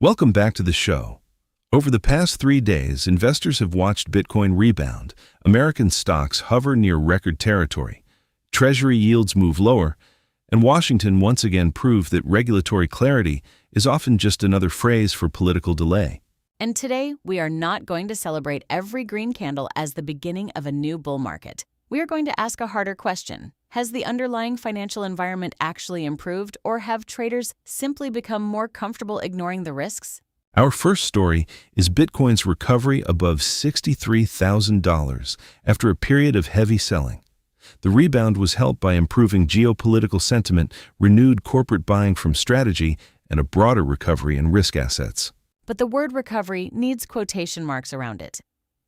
Welcome back to the show. Over the past 3 days, investors have watched Bitcoin rebound. American stocks hover near record territory. Treasury yields move lower, and Washington once again proved that regulatory clarity is often just another phrase for political delay. And today, we are not going to celebrate every green candle as the beginning of a new bull market. We are going to ask a harder question. Has the underlying financial environment actually improved, or have traders simply become more comfortable ignoring the risks? Our first story is Bitcoin's recovery above $63,000 after a period of heavy selling. The rebound was helped by improving geopolitical sentiment, renewed corporate buying from Strategy, and a broader recovery in risk assets. But the word recovery needs quotation marks around it.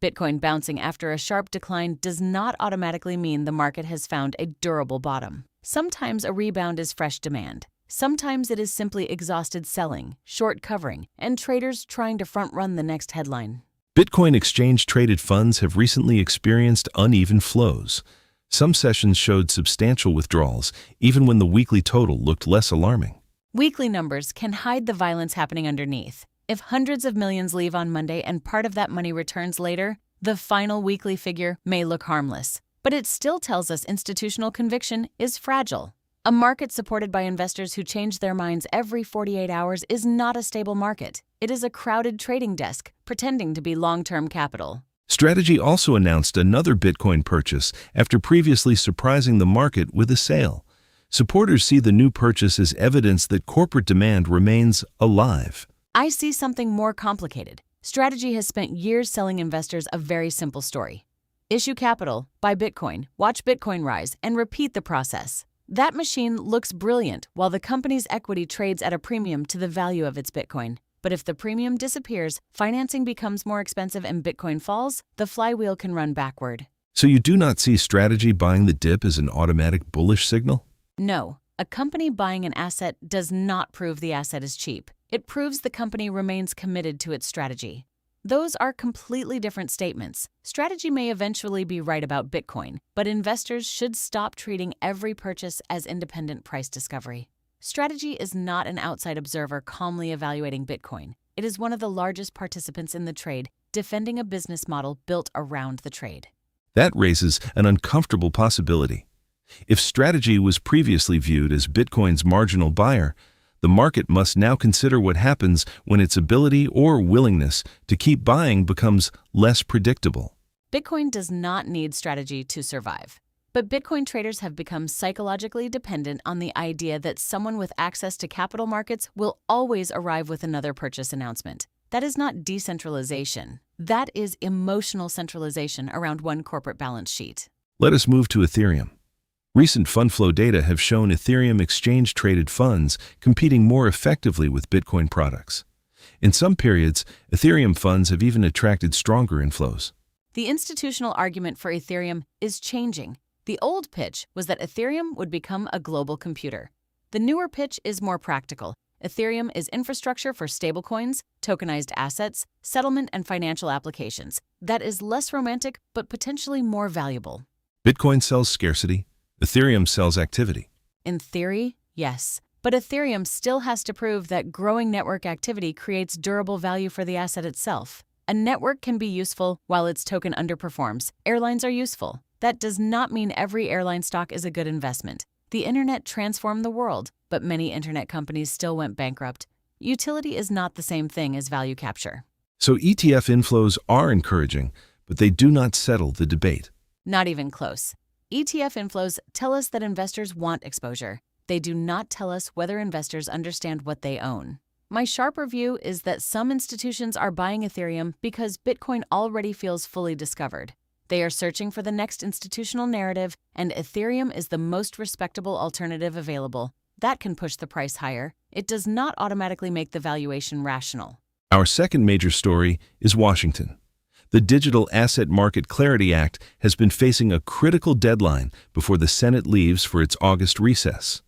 Bitcoin bouncing after a sharp decline does not automatically mean the market has found a durable bottom. Sometimes a rebound is fresh demand. Sometimes it is simply exhausted selling, short covering, and traders trying to front-run the next headline. Bitcoin exchange-traded funds have recently experienced uneven flows. Some sessions showed substantial withdrawals, even when the weekly total looked less alarming. Weekly numbers can hide the violence happening underneath. If hundreds of millions leave on Monday and part of that money returns later, the final weekly figure may look harmless. But it still tells us institutional conviction is fragile. A market supported by investors who change their minds every 48 hours is not a stable market. It is a crowded trading desk pretending to be long-term capital. Strategy also announced another Bitcoin purchase after previously surprising the market with a sale. Supporters see the new purchase as evidence that corporate demand remains alive. I see something more complicated. Strategy has spent years selling investors a very simple story. Issue capital, buy Bitcoin, watch Bitcoin rise, and repeat the process. That machine looks brilliant while the company's equity trades at a premium to the value of its Bitcoin. But if the premium disappears, financing becomes more expensive and Bitcoin falls, the flywheel can run backward. So you do not see Strategy buying the dip as an automatic bullish signal? No, a company buying an asset does not prove the asset is cheap. It proves the company remains committed to its strategy. Those are completely different statements. Strategy may eventually be right about Bitcoin, but investors should stop treating every purchase as independent price discovery. Strategy is not an outside observer calmly evaluating Bitcoin. It is one of the largest participants in the trade, defending a business model built around the trade. That raises an uncomfortable possibility. If Strategy was previously viewed as Bitcoin's marginal buyer, the market must now consider what happens when its ability or willingness to keep buying becomes less predictable. Bitcoin does not need Strategy to survive. But Bitcoin traders have become psychologically dependent on the idea that someone with access to capital markets will always arrive with another purchase announcement. That is not decentralization. That is emotional centralization around one corporate balance sheet. Let us move to Ethereum. Recent fund flow data have shown Ethereum exchange-traded funds competing more effectively with Bitcoin products. In some periods, Ethereum funds have even attracted stronger inflows. The institutional argument for Ethereum is changing. The old pitch was that Ethereum would become a global computer. The newer pitch is more practical. Ethereum is infrastructure for stablecoins, tokenized assets, settlement, and financial applications. That is less romantic, but potentially more valuable. Bitcoin sells scarcity. Ethereum sells activity. In theory, yes. But Ethereum still has to prove that growing network activity creates durable value for the asset itself. A network can be useful while its token underperforms. Airlines are useful. That does not mean every airline stock is a good investment. The internet transformed the world, but many internet companies still went bankrupt. Utility is not the same thing as value capture. So ETF inflows are encouraging, but they do not settle the debate. Not even close. ETF inflows tell us that investors want exposure. They do not tell us whether investors understand what they own. My sharper view is that some institutions are buying Ethereum because Bitcoin already feels fully discovered. They are searching for the next institutional narrative, and Ethereum is the most respectable alternative available. That can push the price higher. It does not automatically make the valuation rational. Our second major story is Washington. The Digital Asset Market Clarity Act has been facing a critical deadline before the Senate leaves for its August recess.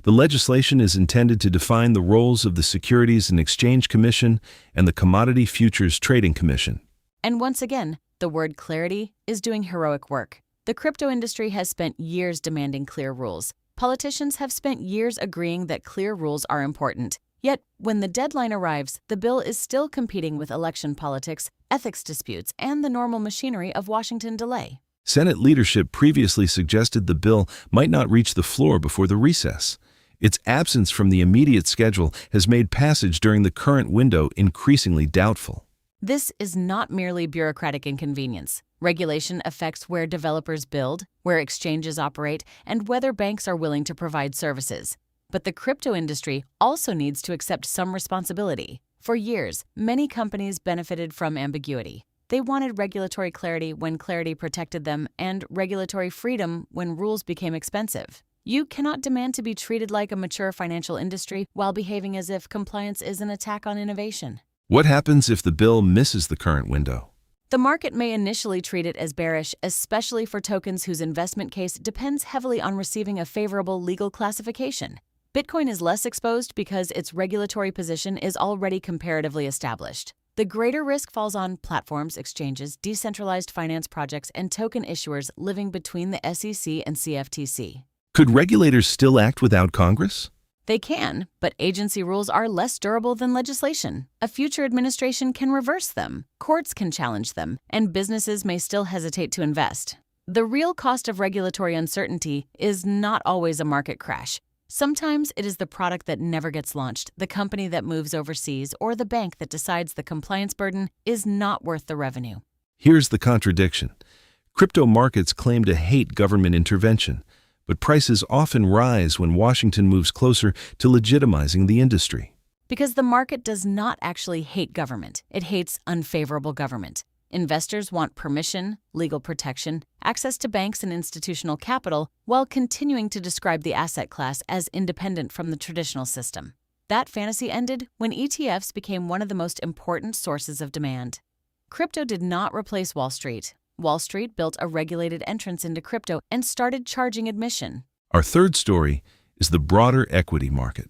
The legislation is intended to define the roles of the Securities and Exchange Commission and the Commodity Futures Trading Commission. And once again, the word clarity is doing heroic work. The crypto industry has spent years demanding clear rules. Politicians have spent years agreeing that clear rules are important. Yet, when the deadline arrives, the bill is still competing with election politics, ethics disputes, and the normal machinery of Washington delay. Senate leadership previously suggested the bill might not reach the floor before the recess. Its absence from the immediate schedule has made passage during the current window increasingly doubtful. This is not merely bureaucratic inconvenience. Regulation affects where developers build, where exchanges operate, and whether banks are willing to provide services. But the crypto industry also needs to accept some responsibility. For years, many companies benefited from ambiguity. They wanted regulatory clarity when clarity protected them and regulatory freedom when rules became expensive. You cannot demand to be treated like a mature financial industry while behaving as if compliance is an attack on innovation. What happens if the bill misses the current window? The market may initially treat it as bearish, especially for tokens whose investment case depends heavily on receiving a favorable legal classification. Bitcoin is less exposed because its regulatory position is already comparatively established. The greater risk falls on platforms, exchanges, decentralized finance projects, and token issuers living between the SEC and CFTC. Could regulators still act without Congress? They can, but agency rules are less durable than legislation. A future administration can reverse them, courts can challenge them, and businesses may still hesitate to invest. The real cost of regulatory uncertainty is not always a market crash. Sometimes it is the product that never gets launched, the company that moves overseas, or the bank that decides the compliance burden is not worth the revenue. Here's the contradiction. Crypto markets claim to hate government intervention, but prices often rise when Washington moves closer to legitimizing the industry. Because the market does not actually hate government, it hates unfavorable government. Investors want permission, legal protection, access to banks and institutional capital, while continuing to describe the asset class as independent from the traditional system. That fantasy ended when ETFs became one of the most important sources of demand. Crypto did not replace Wall Street. Wall Street built a regulated entrance into crypto and started charging admission. Our third story is the broader equity market.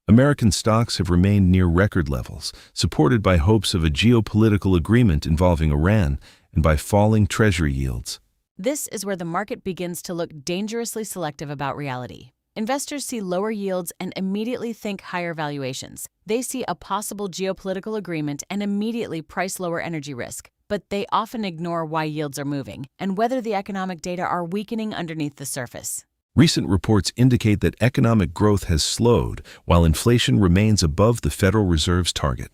American stocks have remained near record levels, supported by hopes of a geopolitical agreement involving Iran and by falling treasury yields. This is where the market begins to look dangerously selective about reality. Investors see lower yields and immediately think higher valuations. They see a possible geopolitical agreement and immediately price lower energy risk. But they often ignore why yields are moving and whether the economic data are weakening underneath the surface. Recent reports indicate that economic growth has slowed while inflation remains above the Federal Reserve's target.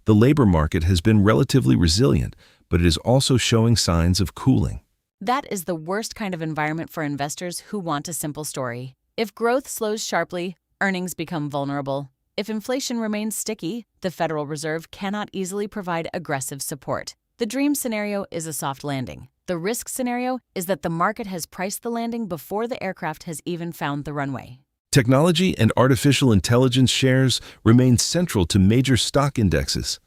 The labor market has been relatively resilient, but it is also showing signs of cooling. That is the worst kind of environment for investors who want a simple story. If growth slows sharply, earnings become vulnerable. If inflation remains sticky, the Federal Reserve cannot easily provide aggressive support. The dream scenario is a soft landing. The risk scenario is that the market has priced the landing before the aircraft has even found the runway. Technology and artificial intelligence shares remain central to major stock indexes.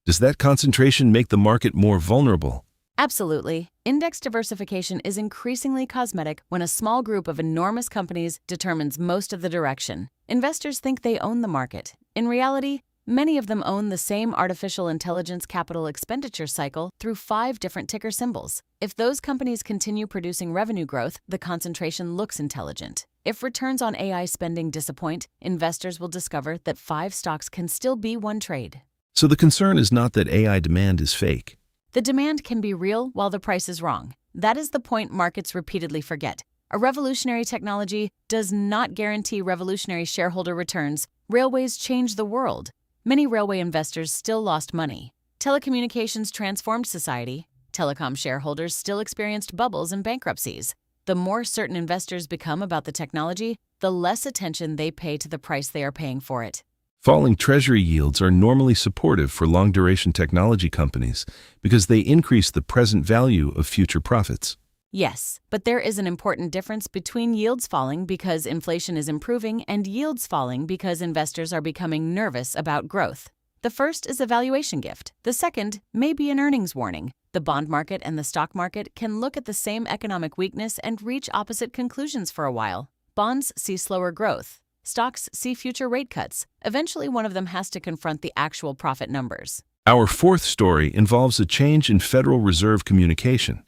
Does that concentration make the market more vulnerable? Absolutely. Index diversification is increasingly cosmetic when a small group of enormous companies determines most of the direction. Investors think they own the market. In reality, many of them own the same artificial intelligence capital expenditure cycle through 5 different ticker symbols. If those companies continue producing revenue growth, the concentration looks intelligent. If returns on AI spending disappoint, investors will discover that 5 stocks can still be one trade. So the concern is not that AI demand is fake. The demand can be real while the price is wrong. That is the point markets repeatedly forget. A revolutionary technology does not guarantee revolutionary shareholder returns. Railways change the world. Many railway investors still lost money. Telecommunications transformed society. Telecom shareholders still experienced bubbles and bankruptcies. The more certain investors become about the technology, the less attention they pay to the price they are paying for it. Falling treasury yields are normally supportive for long-duration technology companies because they increase the present value of future profits. Yes, but there is an important difference between yields falling because inflation is improving and yields falling because investors are becoming nervous about growth. The first is a valuation gift. The second may be an earnings warning. The bond market and the stock market can look at the same economic weakness and reach opposite conclusions for a while. Bonds see slower growth. Stocks see future rate cuts. Eventually, one of them has to confront the actual profit numbers. Our fourth story involves a change in Federal Reserve communication.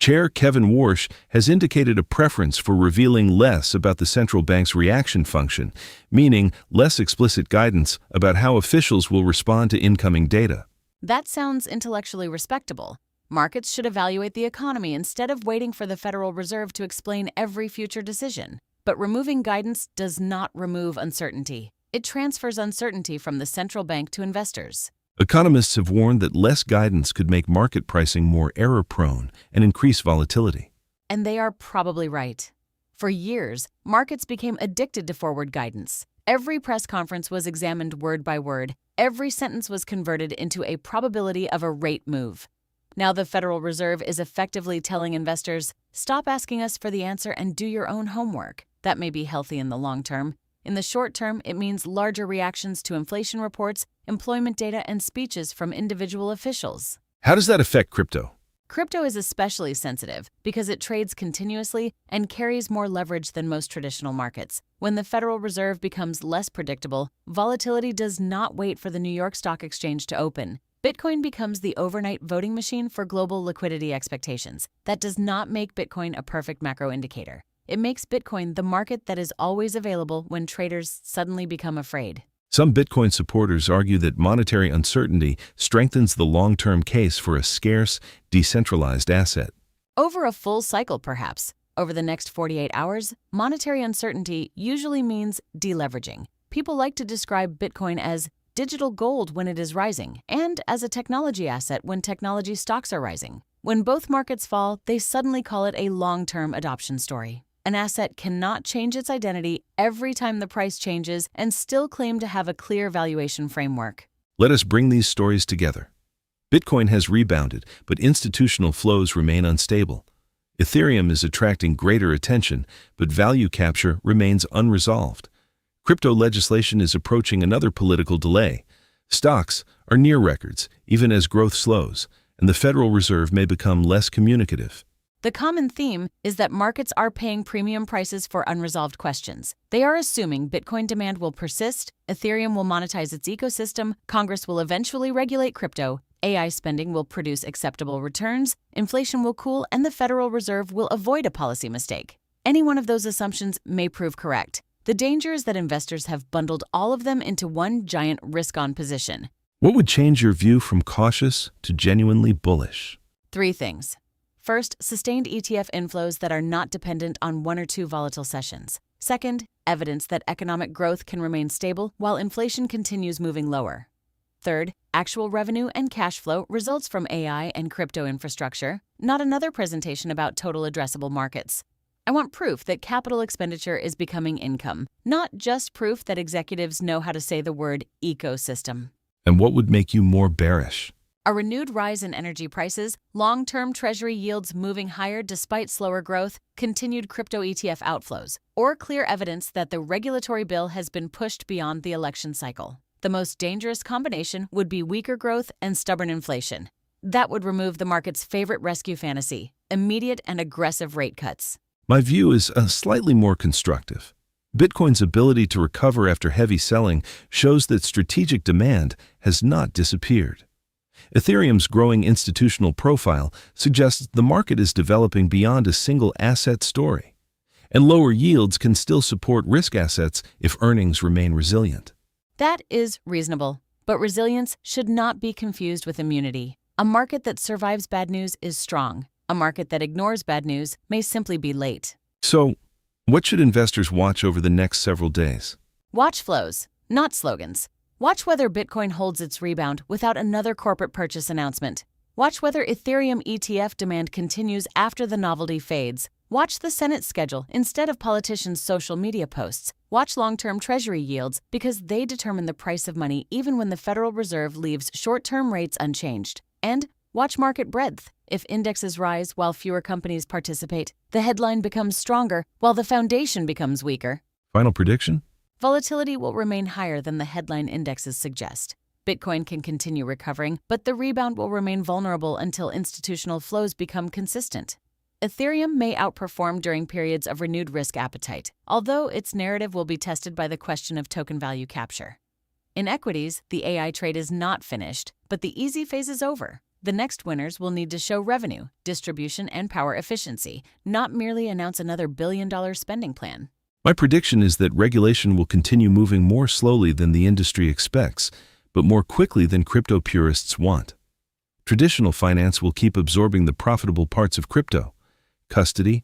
Chair Kevin Warsh has indicated a preference for revealing less about the central bank's reaction function, meaning less explicit guidance about how officials will respond to incoming data. That sounds intellectually respectable. Markets should evaluate the economy instead of waiting for the Federal Reserve to explain every future decision. But removing guidance does not remove uncertainty. It transfers uncertainty from the central bank to investors. Economists have warned that less guidance could make market pricing more error-prone and increase volatility. And they are probably right. For years, markets became addicted to forward guidance. Every press conference was examined word by word. Every sentence was converted into a probability of a rate move. Now the Federal Reserve is effectively telling investors, stop asking us for the answer and do your own homework. That may be healthy in the long term. In the short term, it means larger reactions to inflation reports, employment data, and speeches from individual officials. How does that affect crypto? Crypto is especially sensitive because it trades continuously and carries more leverage than most traditional markets. When the Federal Reserve becomes less predictable, volatility does not wait for the New York Stock Exchange to open. Bitcoin becomes the overnight voting machine for global liquidity expectations. That does not make Bitcoin a perfect macro indicator. It makes Bitcoin the market that is always available when traders suddenly become afraid. Some Bitcoin supporters argue that monetary uncertainty strengthens the long-term case for a scarce, decentralized asset. Over a full cycle, perhaps. Over the next 48 hours, monetary uncertainty usually means deleveraging. People like to describe Bitcoin as digital gold when it is rising, and as a technology asset when technology stocks are rising. When both markets fall, they suddenly call it a long-term adoption story. An asset cannot change its identity every time the price changes and still claim to have a clear valuation framework. Let us bring these stories together. Bitcoin has rebounded, but institutional flows remain unstable. Ethereum is attracting greater attention, but value capture remains unresolved. Crypto legislation is approaching another political delay. Stocks are near records, even as growth slows, and the Federal Reserve may become less communicative. The common theme is that markets are paying premium prices for unresolved questions. They are assuming Bitcoin demand will persist, Ethereum will monetize its ecosystem, Congress will eventually regulate crypto, AI spending will produce acceptable returns, inflation will cool, and the Federal Reserve will avoid a policy mistake. Any one of those assumptions may prove correct. The danger is that investors have bundled all of them into one giant risk-on position. What would change your view from cautious to genuinely bullish? 3 things. First, sustained ETF inflows that are not dependent on 1 or 2 volatile sessions. Second, evidence that economic growth can remain stable while inflation continues moving lower. Third, actual revenue and cash flow results from AI and crypto infrastructure, not another presentation about total addressable markets. I want proof that capital expenditure is becoming income, not just proof that executives know how to say the word ecosystem. And what would make you more bearish? A renewed rise in energy prices, long-term Treasury yields moving higher despite slower growth, continued crypto ETF outflows, or clear evidence that the regulatory bill has been pushed beyond the election cycle. The most dangerous combination would be weaker growth and stubborn inflation. That would remove the market's favorite rescue fantasy, immediate and aggressive rate cuts. My view is slightly more constructive. Bitcoin's ability to recover after heavy selling shows that strategic demand has not disappeared. Ethereum's growing institutional profile suggests the market is developing beyond a single asset story, and lower yields can still support risk assets if earnings remain resilient. That is reasonable, but resilience should not be confused with immunity. A market that survives bad news is strong. A market that ignores bad news may simply be late. So, what should investors watch over the next several days? Watch flows, not slogans. Watch whether Bitcoin holds its rebound without another corporate purchase announcement. Watch whether Ethereum ETF demand continues after the novelty fades. Watch the Senate schedule instead of politicians' social media posts. Watch long-term Treasury yields because they determine the price of money even when the Federal Reserve leaves short-term rates unchanged. And watch market breadth. If indexes rise while fewer companies participate, the headline becomes stronger while the foundation becomes weaker. Final prediction? Volatility will remain higher than the headline indexes suggest. Bitcoin can continue recovering, but the rebound will remain vulnerable until institutional flows become consistent. Ethereum may outperform during periods of renewed risk appetite, although its narrative will be tested by the question of token value capture. In equities, the AI trade is not finished, but the easy phase is over. The next winners will need to show revenue, distribution, and power efficiency, not merely announce another billion-dollar spending plan. My prediction is that regulation will continue moving more slowly than the industry expects, but more quickly than crypto purists want. Traditional finance will keep absorbing the profitable parts of crypto: custody,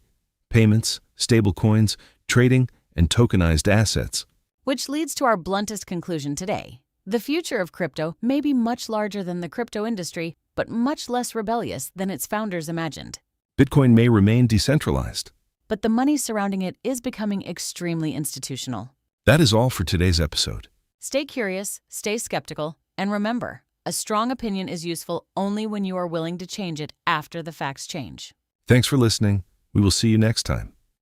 payments, stablecoins, trading, and tokenized assets. Which leads to our bluntest conclusion today. The future of crypto may be much larger than the crypto industry, but much less rebellious than its founders imagined. Bitcoin may remain decentralized. But the money surrounding it is becoming extremely institutional. That is all for today's episode. Stay curious, stay skeptical, and remember, a strong opinion is useful only when you are willing to change it after the facts change. Thanks for listening. We will see you next time.